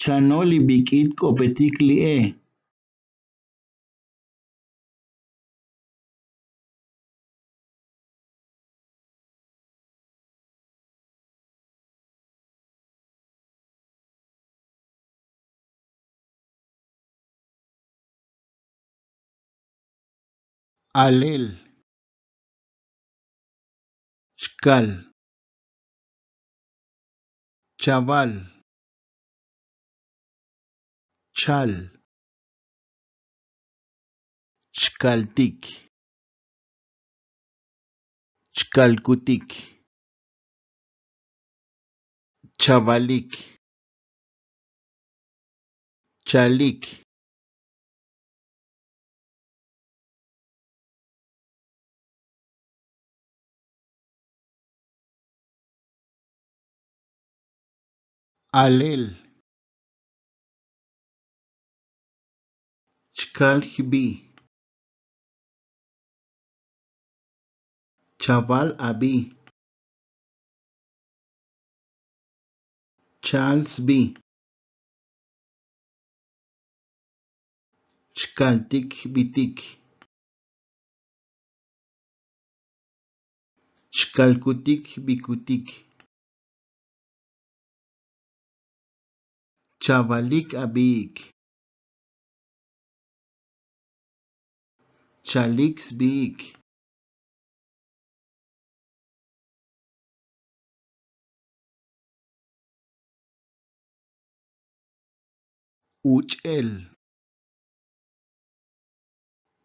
Chanoli bikit kopetik li'e. Alel. Xcal. Chaval. Chal. Xcaltic. Xcalcutic. Chavalic. Chalic. Alel. Xcaljbi. Chaval abi. Charles B. Xcaltic bitic. Xcalcutic bicutic. Chavalic abic. Chalix bic. Uchel.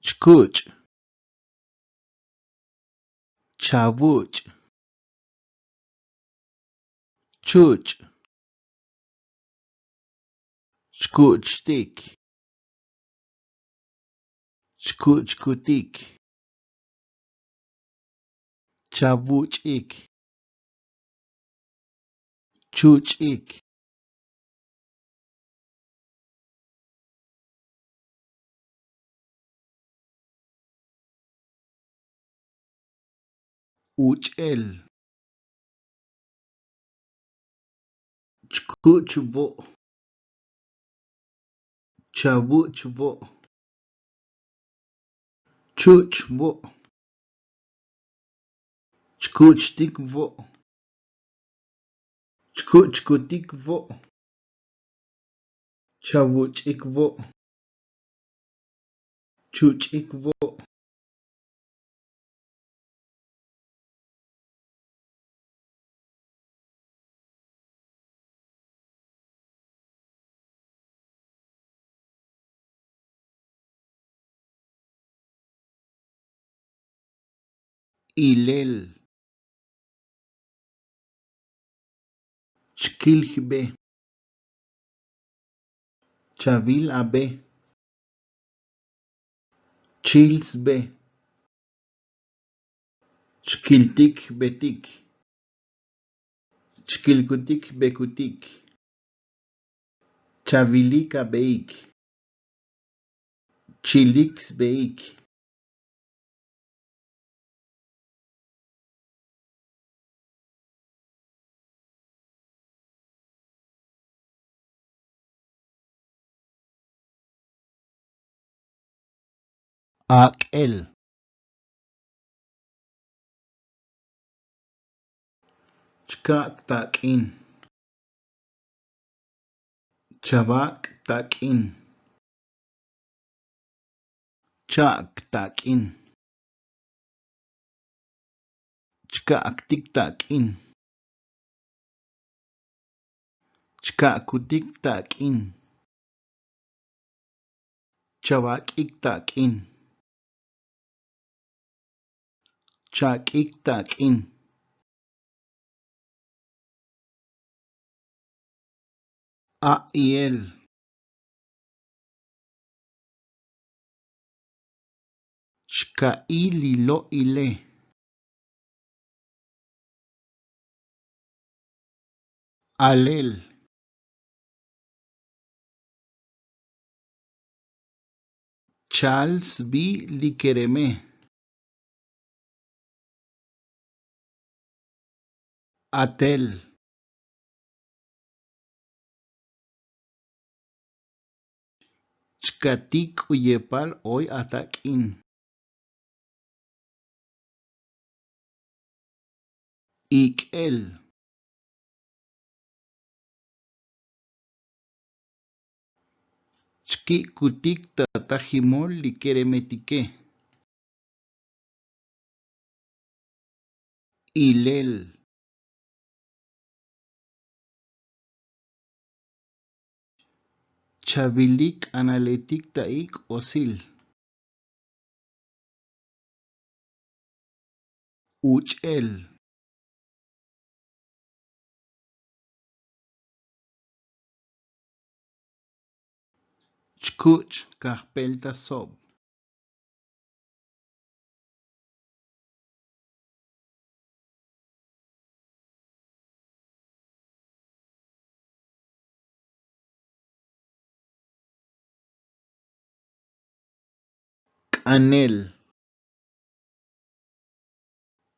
Chkuch. Chavuch. Chuch. Chkuchtik. Chkuchkutik. Chavuchik. Chuchik. Uchel. Chkuchvo. Chavuchvo. Chuchvo. Chkuchtikvo. Chkuchkutikvo. Chavuchikvo. Chuchikvo. Ilel. Chkiljbe. Chavil abe. Chilsbe. Chkiltik betik. Chkilkutik bekutik. Chavilik abeik. Chilix beik. Aquel. Chkak takin. Chavak takin. Chak takin. Chkaktik takin. Chkakutik takin. Chavakik takin. Chakik takin. Aiel. Chkaililo ile. Alel. Charles B. Likereme. Atel. Chkatik uyepal hoy atakin. Ikel. Chki kutik tatajimol likeremetike. Ilel. Chavilik analetik taik osil. Uchel. Chkuch kahpelta sob. Anel.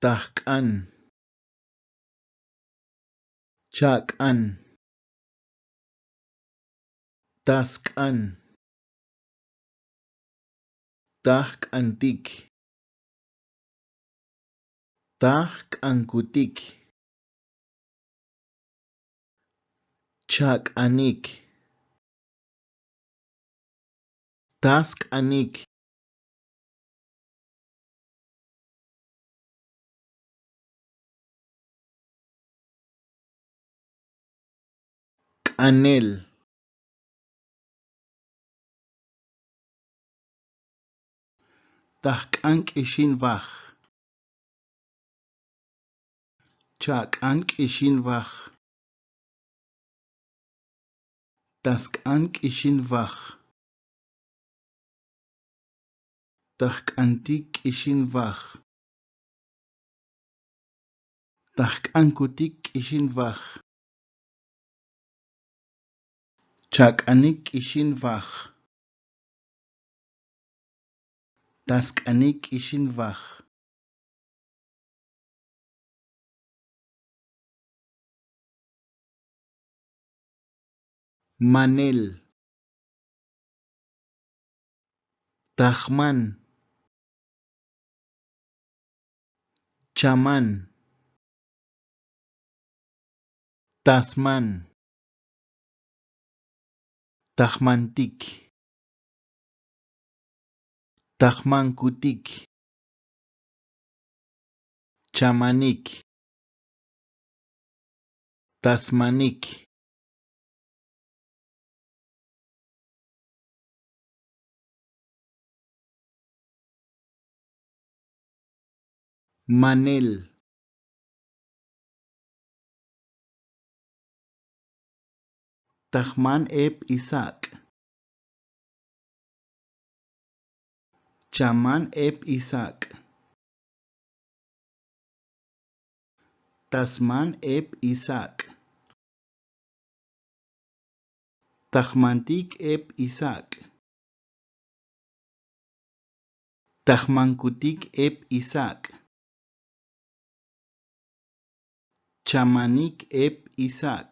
Tahkan. Chakan. Taskan. Tahkantik. Tahkankutik. Chakanik. Taskanik. Anel. Tahkank ishin vach. Chakank ishin vach. Taskank ishin vach. Tahkantik ishin vach. Tahkankutik ishin vach. Chakanik ishin vach. Taskanik ishin vach. Manel. Tahman. Chaman. Tasman. Tahmantik. Tahmankutik. Chamanik. Tasmanik. Manel. Tahman eb Isaac. Chaman eb Isaac. Tasman eb Isaac. Tahmantik eb Isaac. Tahmankutik eb Isaac. Chamanik eb Isaac.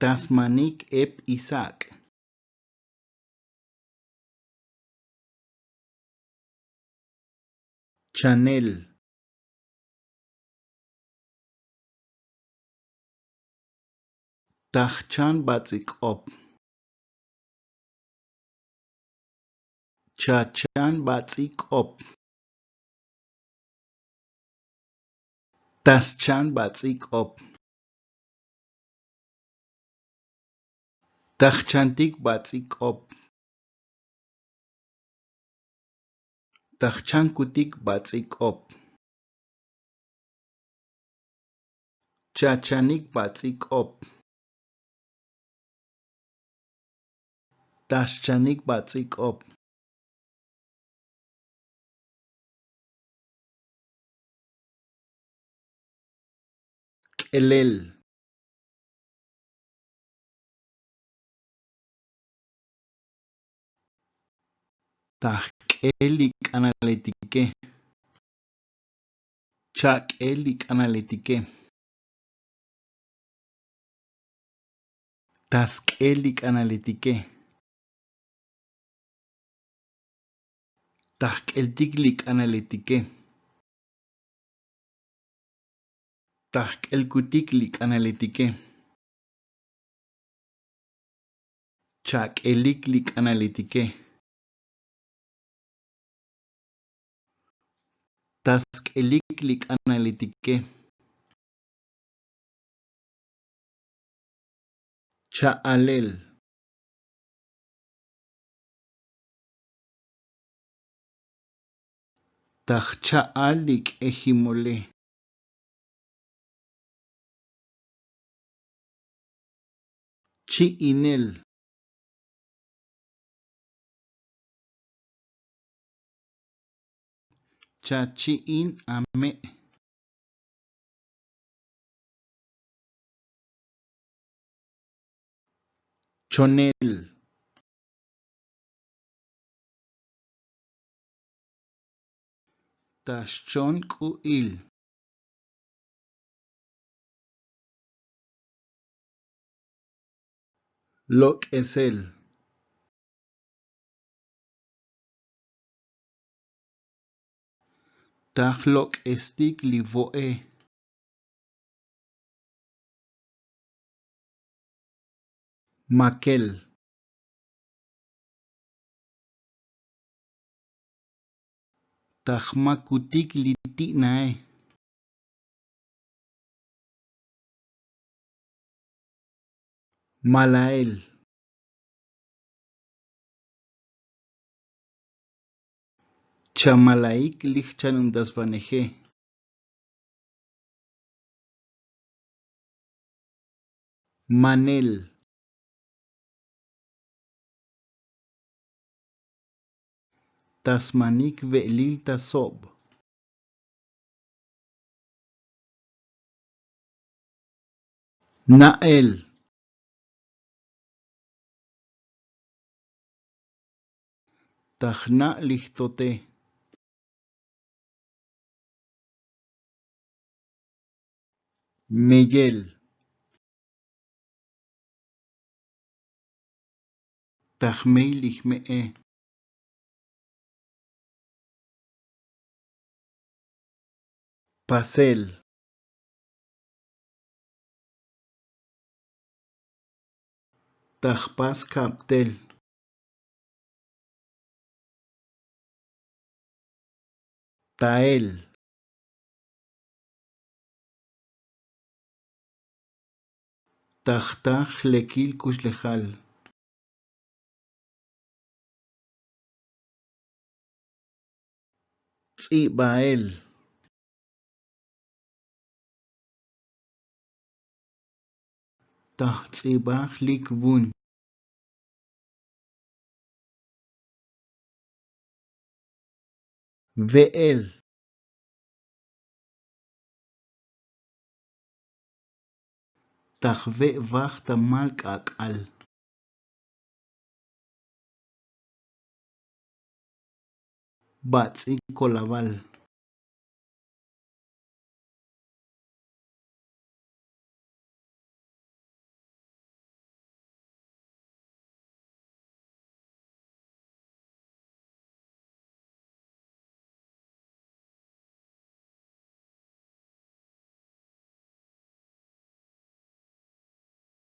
Tasmanik eb Isaac. Chanel. Tahchan batzikop. Chachan batzikop. Taschan batzikop. Tahchantik batzikop. Tahchankutik batzikop. Chachanik batzikop. Taschanik batzikop. Elel. Tahkelik analitike. Chakelik analitike. Tasq'eli k'analitike. Tajk'eltikli k'analitike. Tajk'elkutikli k'analitike. Chak'elikli k'analitike. Tasq'elikli k'analitike. Cha'alel. Tajcha'ali k'ejimole. Chi'inel. Chachi'in ame'. Chonel. Taxchon k'u'il. Lok'esel. Tajlok'estikli vo'e. Makel. Tajmakutikli ti'nae. Malael. Chamalaik lijchanundasvaneje. Manel. Tasmanik ve'lil tasob. Nael. Tajna lijtote. Meyel. Tajmei lijme'e. Pasel. Tajpas kaptel. Tael. Tajtaj lekil kuxlejal. Tz'ibael. Tajtz'ibaj likbun. Ve'el. Tajve'vaj tamal k'ak'al. Batz'i kolabal.